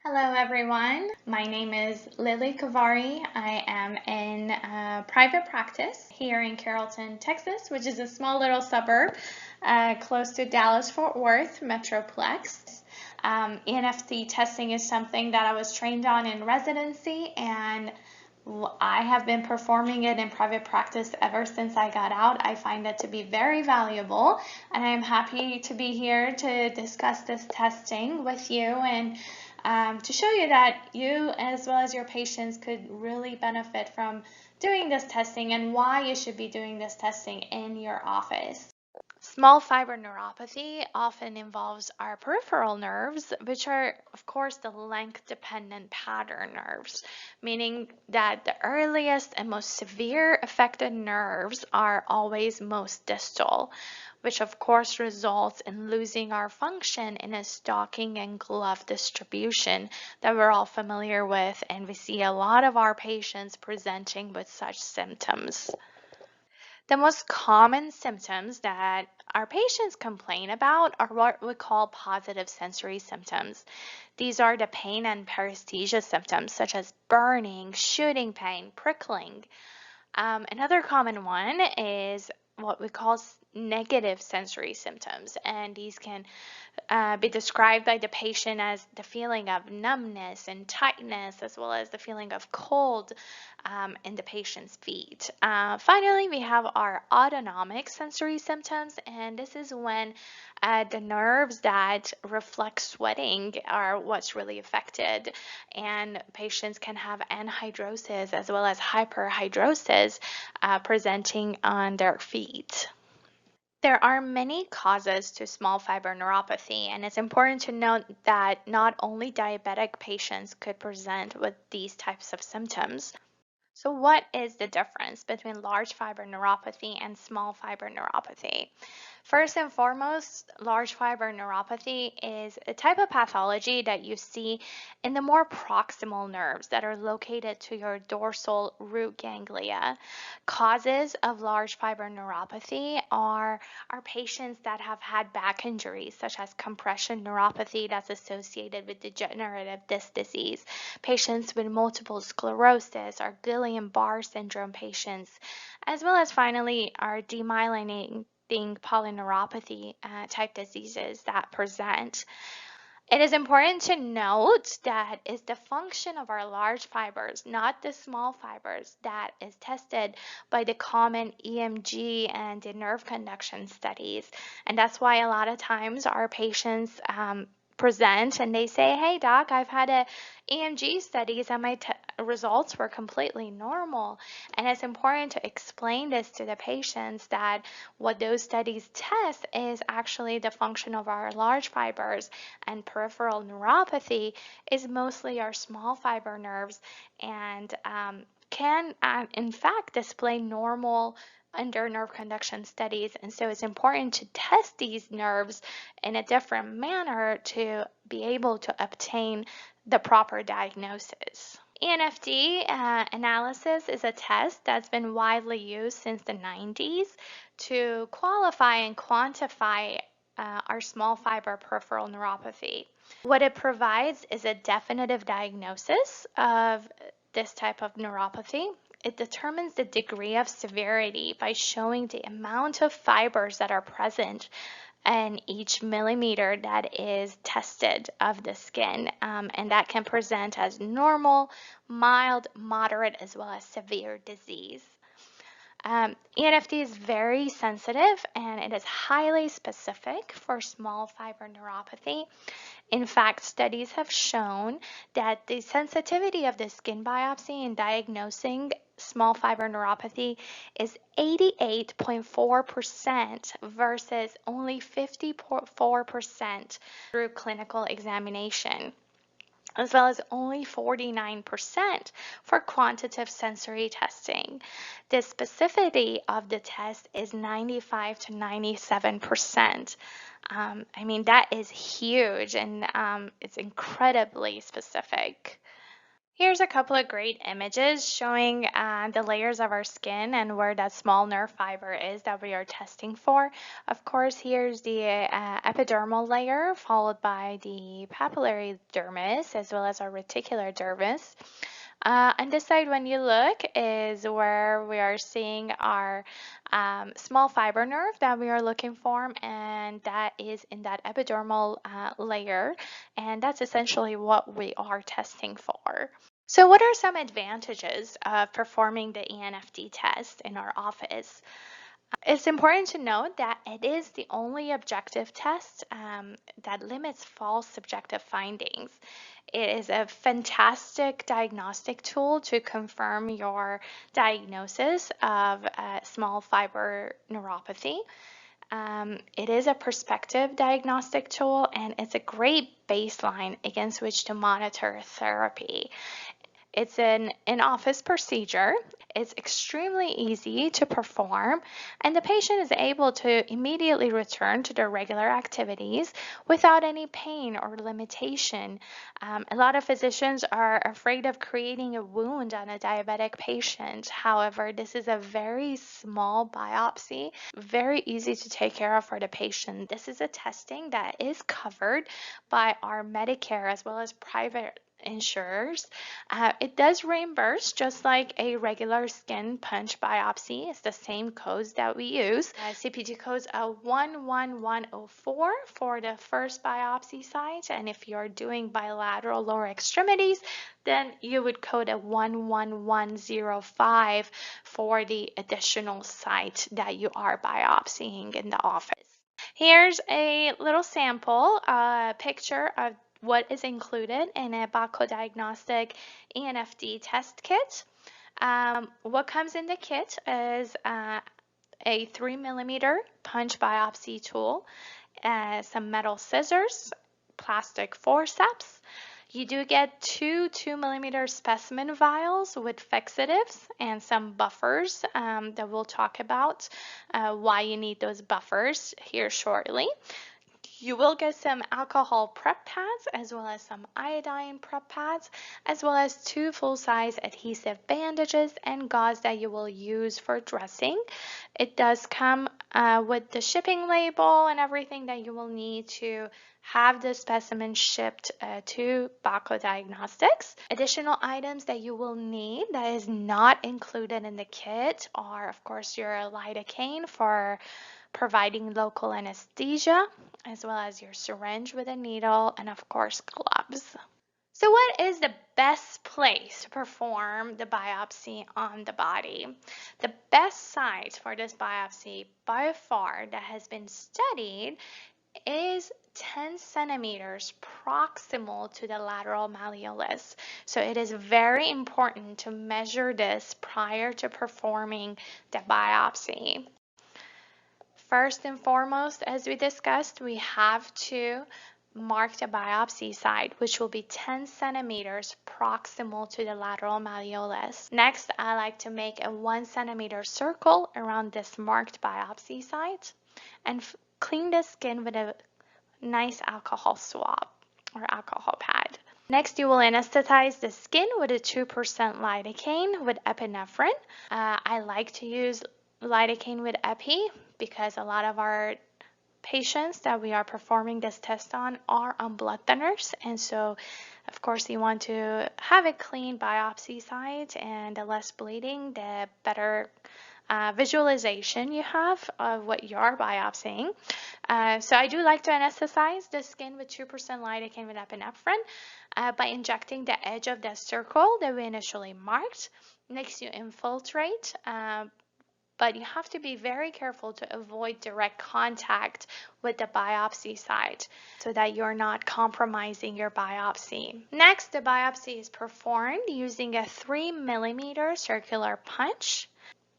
Hello everyone, my name is Lily Kavari. I am in private practice here in Carrollton, Texas, which is a small little suburb close to Dallas-Fort Worth Metroplex. ENFD testing is something that I was trained on in residency, and I have been performing it in private practice ever since I got out. I find it to be very valuable, and I am happy to be here to discuss this testing with you and to show you that you, as well as your patients, could really benefit from doing this testing and why you should be doing this testing in your office. Small fiber neuropathy often involves our peripheral nerves, which are, of course, the length-dependent pattern nerves, meaning that the earliest and most severe affected nerves are always most distal, which of course results in losing our function in a stocking and glove distribution that we're all familiar with, and we see a lot of our patients presenting with such symptoms. The most common symptoms that our patients complain about are what we call positive sensory symptoms. These are the pain and paresthesia symptoms such as burning, shooting pain, prickling. Another common one is what we call negative sensory symptoms, and these can be described by the patient as the feeling of numbness and tightness, as well as the feeling of cold in the patient's feet. Finally, we have our autonomic sensory symptoms, and this is when the nerves that reflect sweating are what's really affected, and patients can have anhidrosis as well as hyperhidrosis presenting on their feet. There are many causes to small fiber neuropathy, and it's important to note that not only diabetic patients could present with these types of symptoms. So what is the difference between large fiber neuropathy and small fiber neuropathy? First and foremost, large fiber neuropathy is a type of pathology that you see in the more proximal nerves that are located to your dorsal root ganglia. Causes of large fiber neuropathy are patients that have had back injuries, such as compression neuropathy that's associated with degenerative disc disease, patients with multiple sclerosis or Guillain-Barré syndrome patients, as well as finally our demyelinating polyneuropathy type diseases that present. It is important to note that it's the function of our large fibers, not the small fibers, that is tested by the common EMG and the nerve conduction studies. And that's why a lot of times our patients present and they say, hey doc, I've had a EMG studies and my results were completely normal. And it's important to explain this to the patients that what those studies test is actually the function of our large fibers, and peripheral neuropathy is mostly our small fiber nerves, and can in fact display normal under nerve conduction studies. And so it's important to test these nerves in a different manner to be able to obtain the proper diagnosis. ENFD analysis is a test that's been widely used since the 90s to qualify and quantify our small fiber peripheral neuropathy. What it provides is a definitive diagnosis of this type of neuropathy. It determines the degree of severity by showing the amount of fibers that are present in each millimeter that is tested of the skin, and that can present as normal, mild, moderate, as well as severe disease. ENFD is very sensitive and it is highly specific for small fiber neuropathy. In fact, studies have shown that the sensitivity of the skin biopsy in diagnosing small fiber neuropathy is 88.4% versus only 54% through clinical examination, as well as only 49% for quantitative sensory testing. The specificity of the test is 95 to 97%. I mean, that is huge, and it's incredibly specific. Here's a couple of great images showing the layers of our skin and where that small nerve fiber is that we are testing for. Of course, here's the epidermal layer followed by the papillary dermis as well as our reticular dermis. On this side, when you look, is where we are seeing our small fiber nerve that we are looking for, and that is in that epidermal layer, and that's essentially what we are testing for. So what are some advantages of performing the ENFD test in our office? It's important to note that it is the only objective test that limits false subjective findings. It is a fantastic diagnostic tool to confirm your diagnosis of small fiber neuropathy. It is a prospective diagnostic tool, and it's a great baseline against which to monitor therapy. It's an in-office procedure. It's extremely easy to perform, and the patient is able to immediately return to their regular activities without any pain or limitation. A lot of physicians are afraid of creating a wound on a diabetic patient. However, this is a very small biopsy, very easy to take care of for the patient. This is a testing that is covered by our Medicare as well as private insurers. It does reimburse just like a regular skin punch biopsy. It's the same codes that we use. CPT codes are 11104 for the first biopsy site, and if you're doing bilateral lower extremities, then you would code a 11105 for the additional site that you are biopsying in the office. Here's a little sample picture of what is included in a Bako Diagnostic ENFD test kit. What comes in the kit is a 3mm punch biopsy tool, some metal scissors, plastic forceps. You do get two 2mm specimen vials with fixatives and some buffers that we'll talk about why you need those buffers here shortly. You will get some alcohol prep pads as well as some iodine prep pads, as well as 2 full-size adhesive bandages and gauze that you will use for dressing. It does come with the shipping label and everything that you will need to have the specimen shipped to Bako Diagnostics. Additional items that you will need that is not included in the kit are, of course, your lidocaine for providing local anesthesia, as well as your syringe with a needle, and of course gloves. So what is the best place to perform the biopsy on the body? The best site for this biopsy by far that has been studied is 10 centimeters proximal to the lateral malleolus. So it is very important to measure this prior to performing the biopsy. First and foremost, as we discussed, we have to mark the biopsy site, which will be 10 centimeters proximal to the lateral malleolus. Next, I like to make a 1 centimeter circle around this marked biopsy site and clean the skin with a nice alcohol swab or alcohol pad. Next, you will anesthetize the skin with a 2% lidocaine with epinephrine. I like to use lidocaine with epi because a lot of our patients that we are performing this test on are on blood thinners, and so of course you want to have a clean biopsy site, and the less bleeding, the better visualization you have of what you are biopsying. So I do like to anesthetize the skin with 2% lidocaine with epinephrine by injecting the edge of the circle that we initially marked. Next, you infiltrate, but you have to be very careful to avoid direct contact with the biopsy site so that you're not compromising your biopsy. Next, the biopsy is performed using a 3mm circular punch.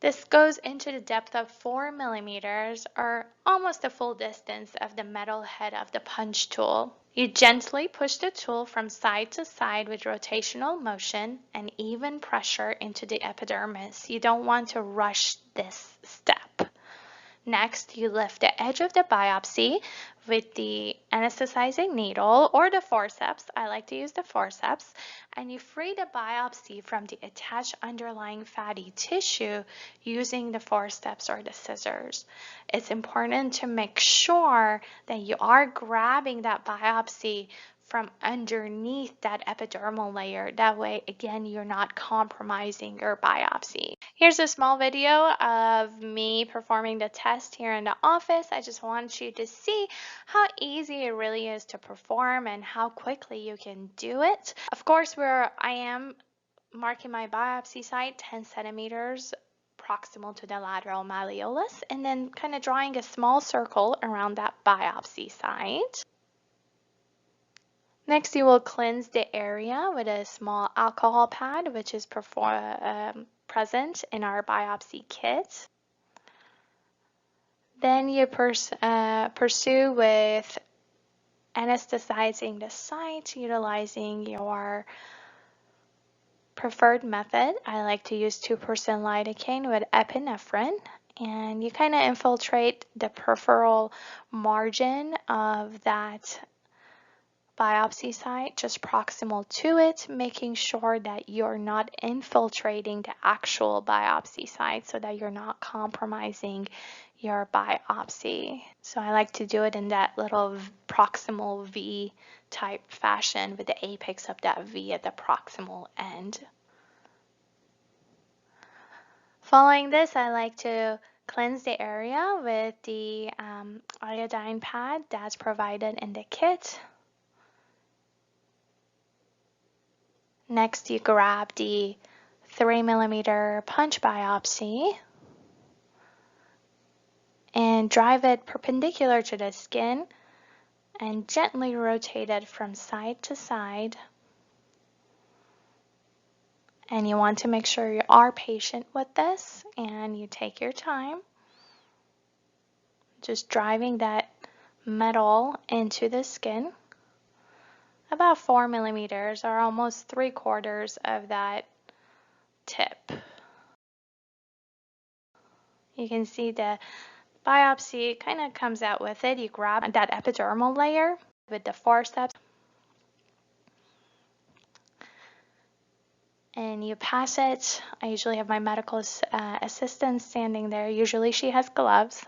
This goes into the depth of 4 millimeters, or almost the full distance of the metal head of the punch tool. You gently push the tool from side to side with rotational motion and even pressure into the epidermis. You don't want to rush this step. Next, you lift the edge of the biopsy with the anesthetizing needle or the forceps. I like to use the forceps. And you free the biopsy from the attached underlying fatty tissue using the forceps or the scissors. It's important to make sure that you are grabbing that biopsy from underneath that epidermal layer. That way, again, you're not compromising your biopsy. Here's a small video of me performing the test here in the office. I just want you to see how easy it really is to perform and how quickly you can do it. Of course, where I am marking my biopsy site 10 centimeters proximal to the lateral malleolus, and then kind of drawing a small circle around that biopsy site. Next, you will cleanse the area with a small alcohol pad, which is present in our biopsy kit. Then you pursue with anesthetizing the site, utilizing your preferred method. I like to use 2% lidocaine with epinephrine. And you kind of infiltrate the peripheral margin of that biopsy site, just proximal to it, making sure that you're not infiltrating the actual biopsy site so that you're not compromising your biopsy. So I like to do it in that little proximal V type fashion with the apex of that V at the proximal end. Following this, I like to cleanse the area with the iodine pad that's provided in the kit. Next, you grab the 3mm punch biopsy and drive it perpendicular to the skin and gently rotate it from side to side. And you want to make sure you are patient with this and you take your time. Just driving that metal into the skin. About 4mm or almost 3/4 of that tip. You can see the biopsy kind of comes out with it. You grab that epidermal layer with the forceps and you pass it. I usually have my medical assistant standing there. Usually she has gloves.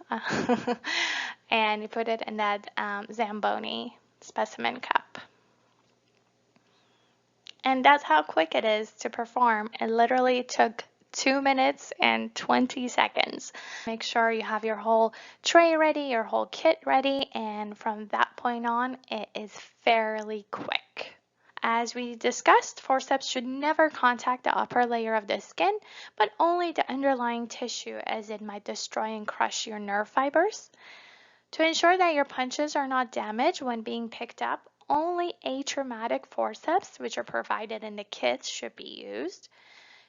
And you put it in that Zamboni specimen cup. And that's how quick it is to perform. It literally took 2 minutes and 20 seconds. Make sure you have your whole tray ready, your whole kit ready, and from that point on, it is fairly quick. As we discussed, forceps should never contact the upper layer of the skin, but only the underlying tissue, as it might destroy and crush your nerve fibers. To ensure that your punches are not damaged when being picked up, only atraumatic forceps, which are provided in the kit, should be used.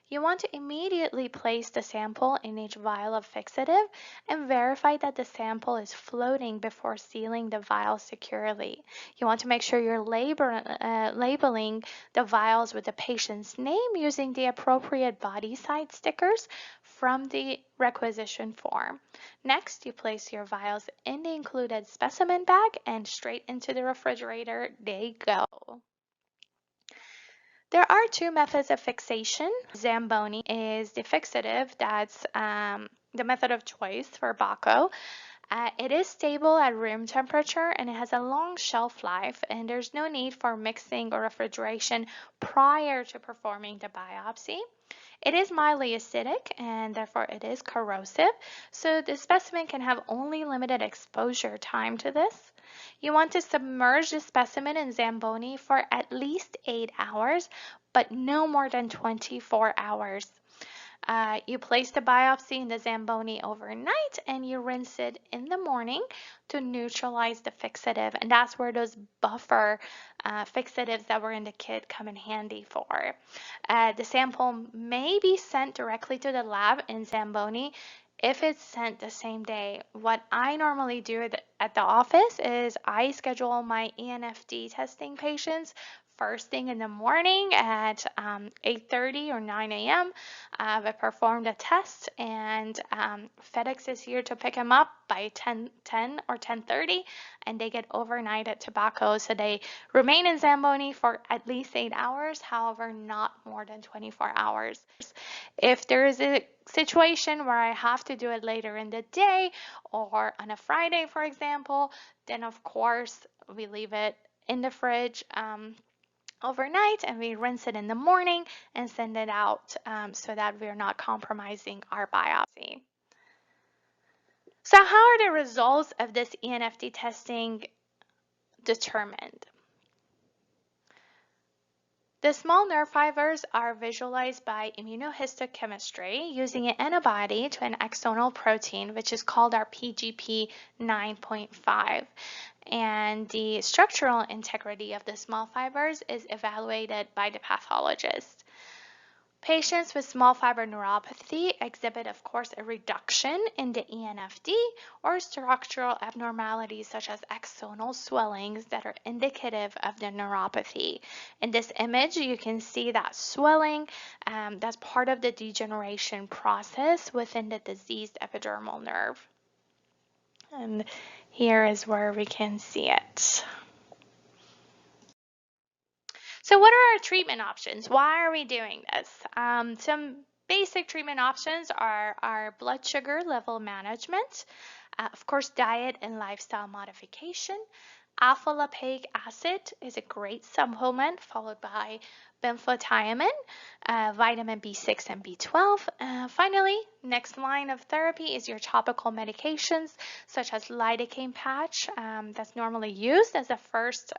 You want to immediately place the sample in each vial of fixative and verify that the sample is floating before sealing the vial securely. You want to make sure you're labeling the vials with the patient's name using the appropriate body side stickers from the requisition form. Next, you place your vials in the included specimen bag and straight into the refrigerator they go. There are 2 methods of fixation. Zamboni is the fixative, that's the method of choice for Bako. It is stable at room temperature and it has a long shelf life, and there's no need for mixing or refrigeration prior to performing the biopsy. It is mildly acidic and therefore it is corrosive, so the specimen can have only limited exposure time to this. You want to submerge the specimen in Zamboni for at least 8 hours, but no more than 24 hours. You place the biopsy in the Zamboni overnight and you rinse it in the morning to neutralize the fixative, and that's where those buffer fixatives that were in the kit come in handy for. The sample may be sent directly to the lab in Zamboni if it's sent the same day. What I normally do at the office is I schedule my ENFD testing patients first thing in the morning at 8:30 or 9 a.m. We performed a test, and FedEx is here to pick him up by 10 or 10:30, and they get overnighted to Bako. So they remain in Zamboni for at least 8 hours, however, not more than 24 hours. If there is a situation where I have to do it later in the day or on a Friday, for example, then of course we leave it in the fridge overnight, and we rinse it in the morning and send it out so that we're not compromising our biopsy. So how are the results of this ENFD testing determined? The small nerve fibers are visualized by immunohistochemistry using an antibody to an axonal protein, which is called our PGP 9.5. And the structural integrity of the small fibers is evaluated by the pathologist. Patients with small fiber neuropathy exhibit, of course, a reduction in the ENFD or structural abnormalities such as axonal swellings that are indicative of the neuropathy. In this image, you can see that swelling that's part of the degeneration process within the diseased epidermal nerve. And here is where we can see it. So what are our treatment options? Why are we doing this? Some basic treatment options are our blood sugar level management, of course, diet and lifestyle modification. Alpha-lipoic acid is a great supplement, followed by benfotiamine, vitamin B6 and B12. Finally, next line of therapy is your topical medications, such as lidocaine patch, that's normally used as a first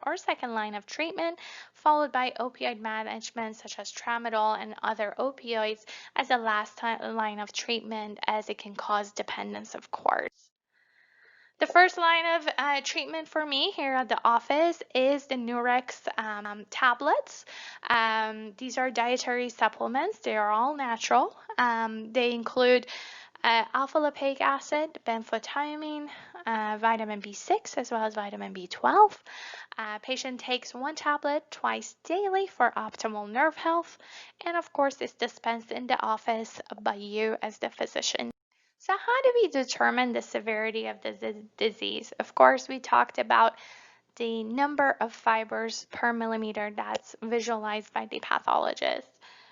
or second line of treatment, followed by opioid management, such as tramadol and other opioids, as a last line of treatment, as it can cause dependence, of course. The first line of treatment for me here at the office is the Nurex tablets. These are dietary supplements. They are all natural. They include alpha-lipoic acid, benfotiamine, vitamin B6, as well as vitamin B12. Patient takes one tablet twice daily for optimal nerve health. And of course, it's dispensed in the office by you as the physician. So how do we determine the severity of the disease? Of course, we talked about the number of fibers per millimeter that's visualized by the pathologist.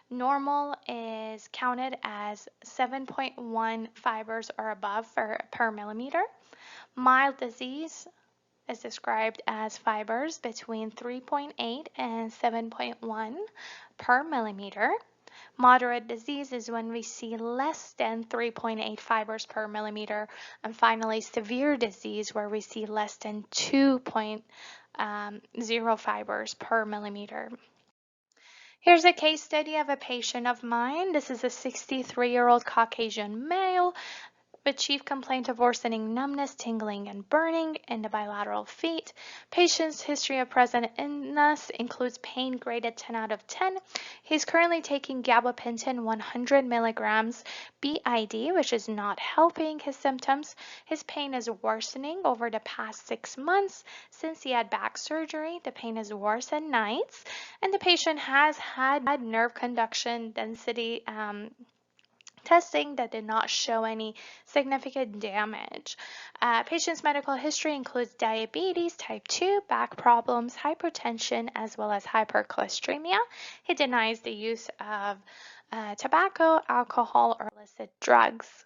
Normal is counted as 7.1 fibers or above per millimeter. Mild disease is described as fibers between 3.8 and 7.1 per millimeter. Moderate disease is when we see less than 3.8 fibers per millimeter. And finally, severe disease, where we see less than 2.0 fibers per millimeter. Here's a case study of a patient of mine. This is a 63-year-old Caucasian male with chief complaint of worsening numbness, tingling, and burning in the bilateral feet. Patient's history of present illness includes pain graded 10 out of 10. He's currently taking gabapentin 100 milligrams BID, which is not helping his symptoms. His pain is worsening over the past 6 months. Since he had back surgery, the pain is worse at nights, and the patient has had nerve conduction density testing that did not show any significant damage. Patient's medical history includes diabetes, type 2, back problems, hypertension, as well as hypercholesteremia. He denies the use of tobacco, alcohol, or illicit drugs.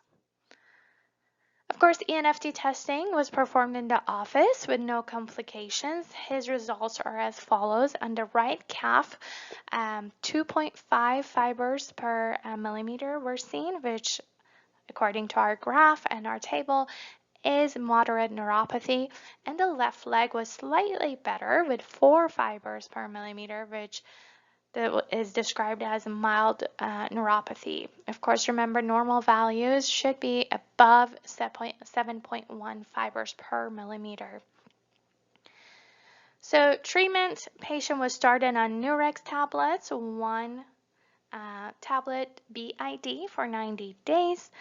Of course, ENFD testing was performed in the office with no complications. His results are as follows. On the right calf, 2.5 fibers per millimeter were seen, which, according to our graph and our table, is moderate neuropathy. And the left leg was slightly better with 4 fibers per millimeter, which is described as mild neuropathy. Of course, remember, normal values should be above 7.1 fibers per millimeter. So treatment, patient was started on Nurex tablets, 1 tablet BID for 90 days.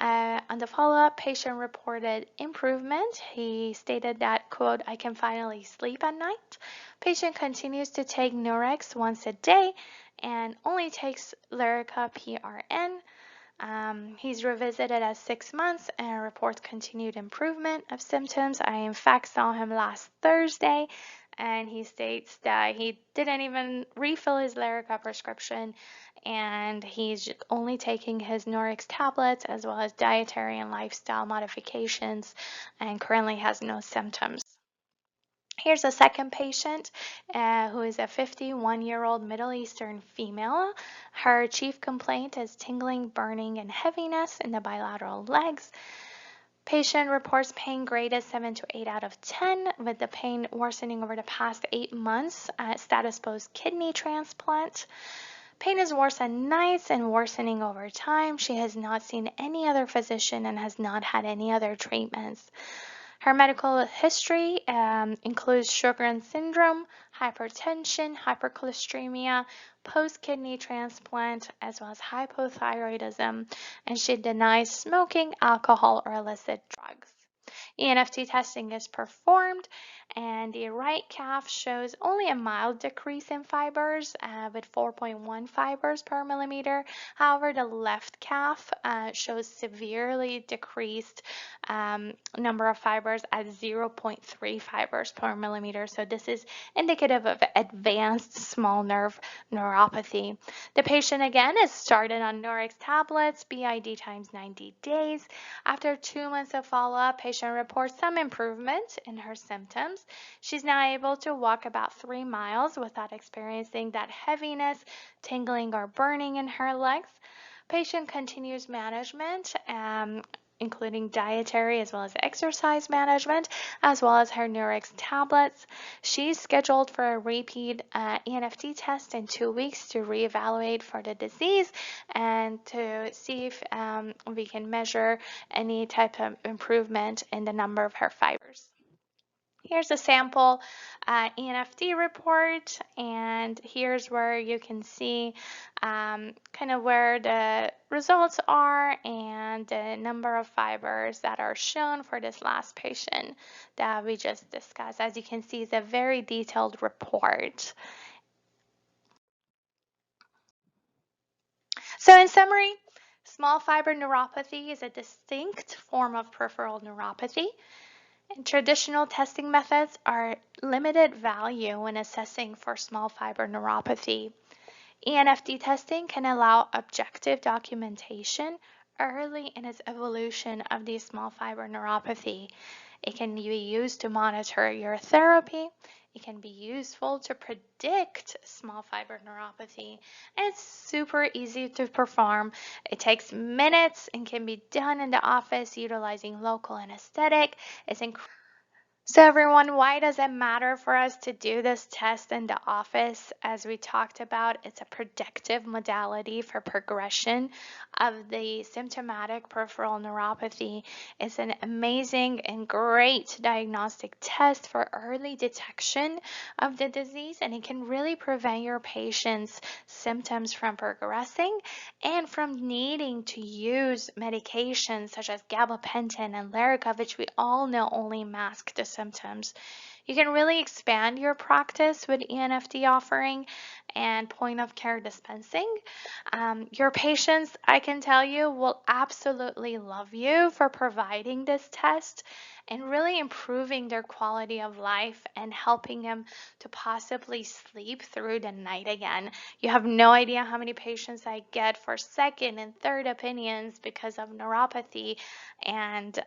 On the follow-up, patient reported improvement. He stated that, quote, "I can finally sleep at night." Patient continues to take Nurex once a day and only takes Lyrica PRN. He's revisited at 6 months and reports continued improvement of symptoms. I, in fact, saw him last Thursday, and he states that he didn't even refill his Lyrica prescription, and he's only taking his Norix tablets as well as dietary and lifestyle modifications, and currently has no symptoms. Here's a second patient who is a 51-year-old Middle Eastern female. Her chief complaint is tingling, burning, and heaviness in the bilateral legs. Patient reports pain graded 7 to 8 out of 10, with the pain worsening over the past 8 months. Status post kidney transplant. Pain is worse at nights and worsening over time. She has not seen any other physician and has not had any other treatments. Her medical history includes Sjogren's syndrome, hypertension, hypercholesteremia, post-kidney transplant, as well as hypothyroidism, and she denies smoking, alcohol, or illicit drugs. ENFD testing is performed, and the right calf shows only a mild decrease in fibers with 4.1 fibers per millimeter. However, the left calf shows severely decreased number of fibers at 0.3 fibers per millimeter. So this is indicative of advanced small nerve neuropathy. The patient again is started on Norix tablets, BID times 90 days. After 2 months of follow-up, patient reports some improvement in her symptoms. She's now able to walk about 3 miles without experiencing that heaviness, tingling, or burning in her legs. Patient continues management, including dietary as well as exercise management, as well as her Nurex tablets. She's scheduled for a repeat ENFD test in 2 weeks to reevaluate for the disease and to see if we can measure any type of improvement in the number of her fibers. Here's a sample ENFD report, and here's where you can see kind of where the results are and the number of fibers that are shown for this last patient that we just discussed. As you can see, it's a very detailed report. So in summary, small fiber neuropathy is a distinct form of peripheral neuropathy. And traditional testing methods are limited value when assessing for small fiber neuropathy. ENFD testing can allow objective documentation early in its evolution of the small fiber neuropathy. It can be used to monitor your therapy. It can be useful to predict small fiber neuropathy, and it's super easy to perform. It takes minutes and can be done in the office utilizing local anesthetic. It's incredible. So everyone, why does it matter for us to do this test in the office? As we talked about, it's a predictive modality for progression of the symptomatic peripheral neuropathy. It's an amazing and great diagnostic test for early detection of the disease, and it can really prevent your patient's symptoms from progressing and from needing to use medications such as gabapentin and Lyrica, which we all know only mask the symptoms. You can really expand your practice with ENFD offering and point of care dispensing. Your patients, I can tell you, will absolutely love you for providing this test and really improving their quality of life and helping them to possibly sleep through the night again. You have no idea how many patients I get for second and third opinions because of neuropathy, and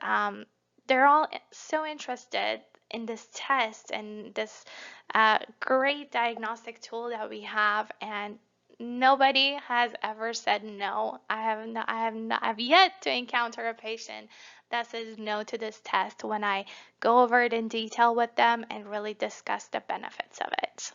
they're all so interested in this test and this great diagnostic tool that we have, and nobody has ever said no. I've yet to encounter a patient that says no to this test when I go over it in detail with them and really discuss the benefits of it.